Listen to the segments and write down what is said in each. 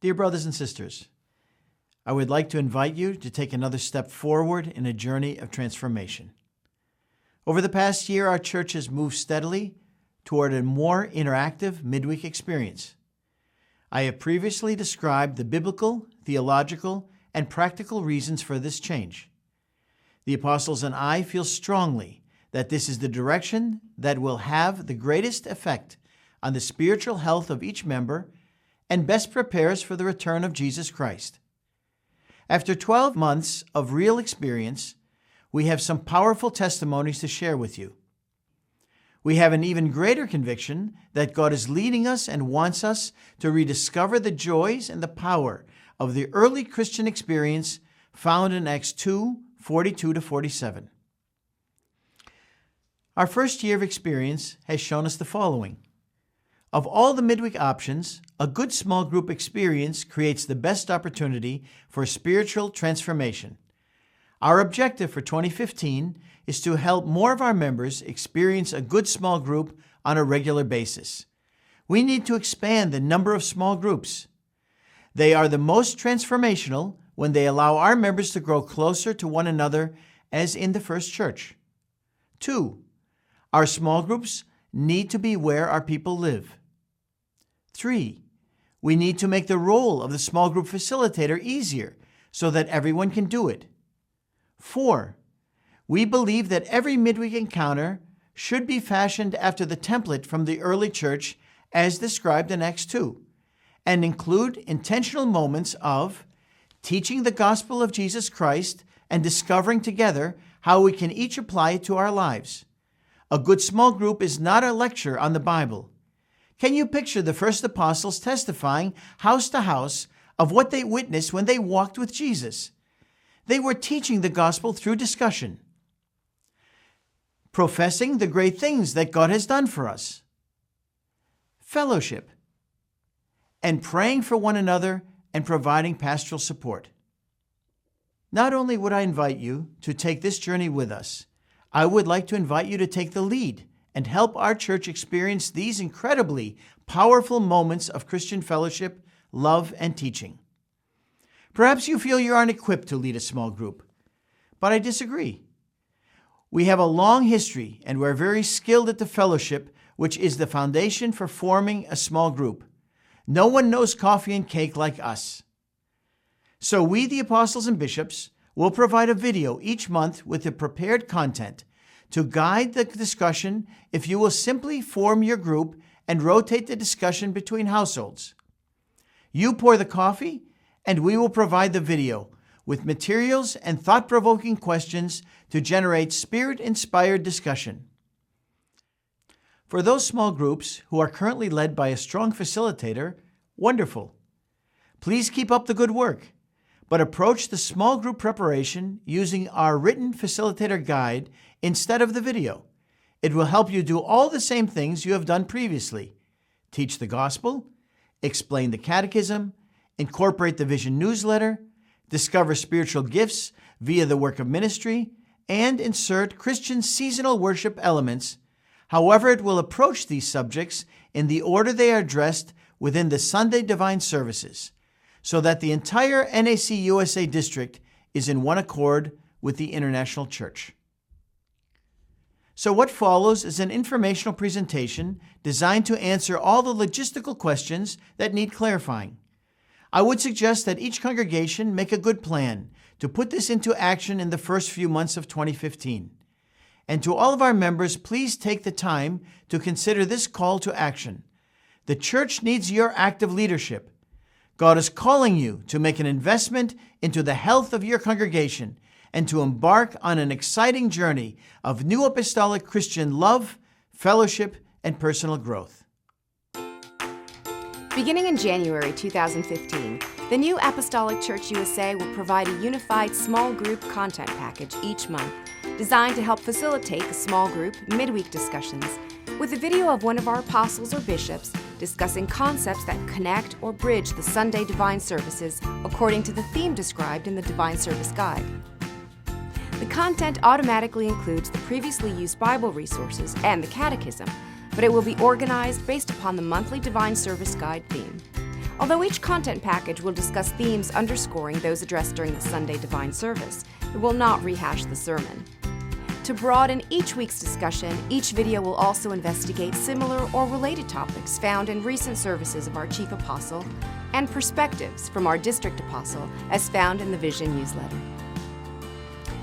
Dear brothers and sisters, I would like to invite you to take another step forward in a journey of transformation. Over the past year, our church has moved steadily toward a more interactive midweek experience. I have previously described the biblical, theological, and practical reasons for this change. The apostles and I feel strongly that this is the direction that will have the greatest effect on the spiritual health of each member and best prepares for the return of Jesus Christ. After 12 months of real experience, we have some powerful testimonies to share with you. We have an even greater conviction that God is leading us and wants us to rediscover the joys and the power of the early Christian experience found in Acts 2:42-47. Our first year of experience has shown us the following. Of all the midweek options, a good small group experience creates the best opportunity for spiritual transformation. Our objective for 2015 is to help more of our members experience a good small group on a regular basis. We need to expand the number of small groups. They are the most transformational when they allow our members to grow closer to one another as in the first church. 2, our small groups need to be where our people live. 3, we need to make the role of the small group facilitator easier so that everyone can do it. 4, we believe that every midweek encounter should be fashioned after the template from the early church as described in Acts 2, and include intentional moments of teaching the gospel of Jesus Christ and discovering together how we can each apply it to our lives. A good small group is not a lecture on the Bible. Can you picture the first apostles testifying house to house of what they witnessed when they walked with Jesus? They were teaching the gospel through discussion, professing the great things that God has done for us, fellowship, and praying for one another and providing pastoral support. Not only would I invite you to take this journey with us, I would like to invite you to take the lead and help our church experience these incredibly powerful moments of Christian fellowship, love, and teaching. Perhaps you feel you aren't equipped to lead a small group, but I disagree. We have a long history and we're very skilled at the fellowship, which is the foundation for forming a small group. No one knows coffee and cake like us. So we, the apostles and bishops, will provide a video each month with the prepared content to guide the discussion if you will simply form your group and rotate the discussion between households. You pour the coffee, and we will provide the video with materials and thought-provoking questions to generate spirit-inspired discussion. For those small groups who are currently led by a strong facilitator, wonderful. Please keep up the good work, but approach the small group preparation using our written facilitator guide instead of the video. It will help you do all the same things you have done previously. Teach the gospel, explain the catechism, incorporate the vision newsletter, discover spiritual gifts via the work of ministry, and insert Christian seasonal worship elements. However, it will approach these subjects in the order they are addressed within the Sunday divine services, so that the entire NAC USA district is in one accord with the International Church. So what follows is an informational presentation designed to answer all the logistical questions that need clarifying. I would suggest that each congregation make a good plan to put this into action in the first few months of 2015. And to all of our members, please take the time to consider this call to action. The church needs your active leadership. God is calling you to make an investment into the health of your congregation and to embark on an exciting journey of new apostolic Christian love, fellowship, and personal growth. Beginning in January 2015, the new Apostolic Church USA will provide a unified small group content package each month designed to help facilitate the small group midweek discussions with a video of one of our apostles or bishops discussing concepts that connect or bridge the Sunday divine services according to the theme described in the Divine Service Guide. The content automatically includes the previously used Bible resources and the Catechism, but it will be organized based upon the monthly Divine Service Guide theme. Although each content package will discuss themes underscoring those addressed during the Sunday Divine Service, it will not rehash the sermon. To broaden each week's discussion, each video will also investigate similar or related topics found in recent services of our Chief Apostle and perspectives from our District Apostle as found in the Vision newsletter.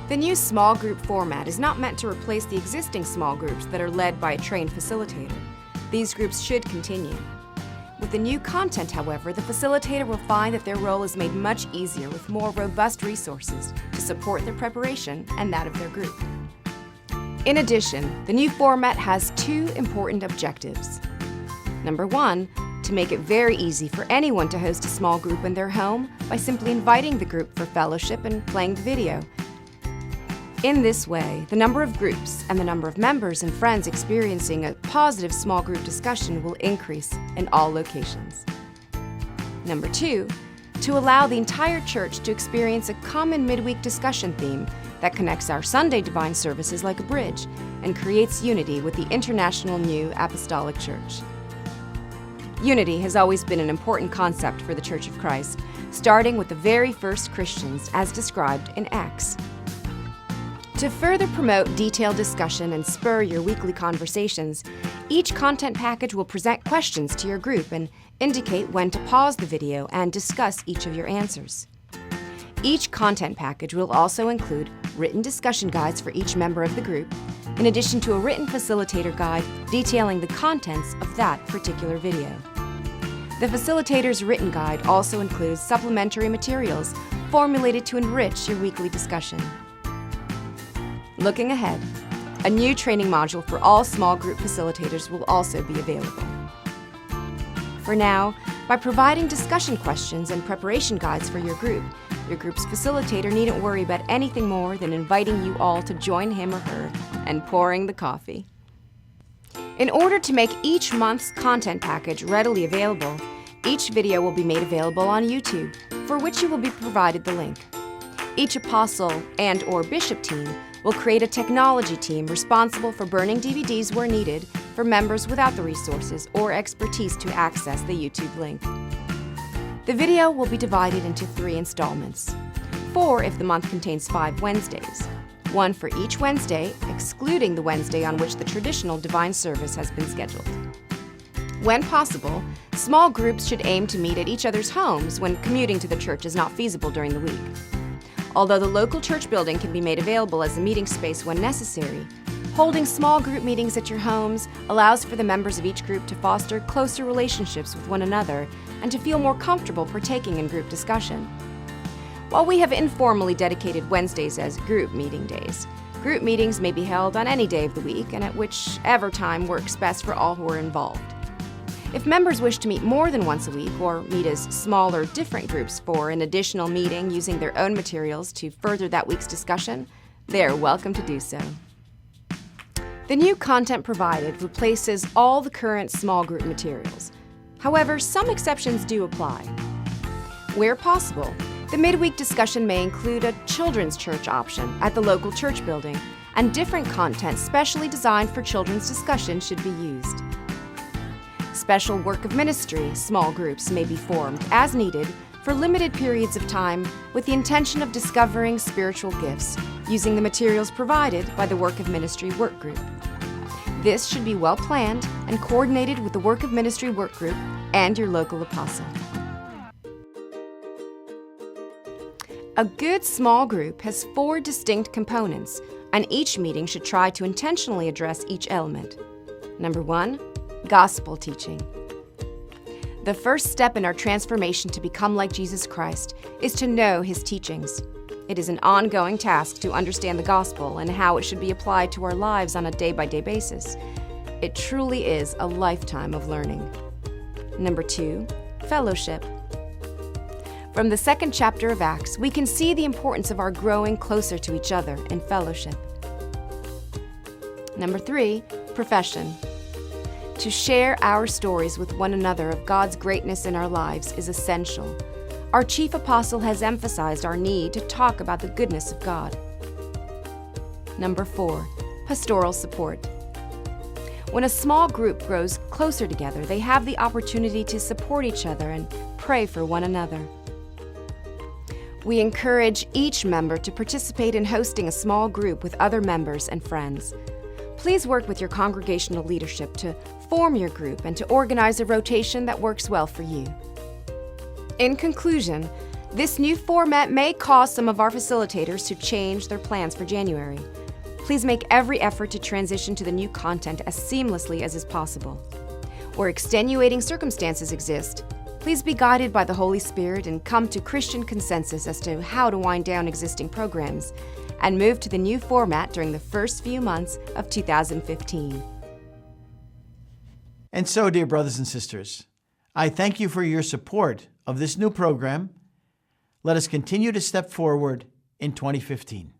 The new small group format is not meant to replace the existing small groups that are led by a trained facilitator. These groups should continue. With the new content, however, the facilitator will find that their role is made much easier with more robust resources to support their preparation and that of their group. In addition, the new format has two important objectives. Number one, to make it very easy for anyone to host a small group in their home by simply inviting the group for fellowship and playing the video. In this way, the number of groups and the number of members and friends experiencing a positive small group discussion will increase in all locations. Number two, to allow the entire church to experience a common midweek discussion theme that connects our Sunday divine services like a bridge and creates unity with the international new Apostolic Church. Unity has always been an important concept for the Church of Christ, starting with the very first Christians as described in Acts. To further promote detailed discussion and spur your weekly conversations, each content package will present questions to your group and indicate when to pause the video and discuss each of your answers. Each content package will also include written discussion guides for each member of the group, in addition to a written facilitator guide detailing the contents of that particular video. The facilitator's written guide also includes supplementary materials formulated to enrich your weekly discussion. Looking ahead, a new training module for all small group facilitators will also be available. For now, by providing discussion questions and preparation guides for your group's facilitator needn't worry about anything more than inviting you all to join him or her and pouring the coffee. In order to make each month's content package readily available, each video will be made available on YouTube, for which you will be provided the link. Each apostle and/or bishop team will create a technology team responsible for burning DVDs where needed for members without the resources or expertise to access the YouTube link. The video will be divided into 3 installments, 4 if the month contains 5 Wednesdays, 1 for each Wednesday, excluding the Wednesday on which the traditional divine service has been scheduled. When possible, small groups should aim to meet at each other's homes when commuting to the church is not feasible during the week. Although the local church building can be made available as a meeting space when necessary, holding small group meetings at your homes allows for the members of each group to foster closer relationships with one another and to feel more comfortable partaking in group discussion. While we have informally dedicated Wednesdays as group meeting days, group meetings may be held on any day of the week and at whichever time works best for all who are involved. If members wish to meet more than once a week or meet as small or different groups for an additional meeting using their own materials to further that week's discussion, they are welcome to do so. The new content provided replaces all the current small group materials. However, some exceptions do apply. Where possible, the midweek discussion may include a children's church option at the local church building, and different content specially designed for children's discussion should be used. Special work of ministry small groups may be formed as needed for limited periods of time with the intention of discovering spiritual gifts using the materials provided by the work of ministry work group. This should be well planned and coordinated with the work of ministry work group and your local apostle. A good small group has 4 distinct components, and each meeting should try to intentionally address each element. Number 1, gospel teaching. The first step in our transformation to become like Jesus Christ is to know His teachings. It is an ongoing task to understand the gospel and how it should be applied to our lives on a day-by-day basis. It truly is a lifetime of learning. Number 2, fellowship. From the 2nd chapter of Acts, we can see the importance of our growing closer to each other in fellowship. Number 3, profession. To share our stories with one another of God's greatness in our lives is essential. Our chief apostle has emphasized our need to talk about the goodness of God. Number 4, pastoral support. When a small group grows closer together, they have the opportunity to support each other and pray for one another. We encourage each member to participate in hosting a small group with other members and friends. Please work with your congregational leadership to form your group and to organize a rotation that works well for you. In conclusion, this new format may cause some of our facilitators to change their plans for January. Please make every effort to transition to the new content as seamlessly as is possible. Where extenuating circumstances exist, please be guided by the Holy Spirit and come to Christian consensus as to how to wind down existing programs and move to the new format during the first few months of 2015. And so, dear brothers and sisters, I thank you for your support of this new program. Let us continue to step forward in 2015.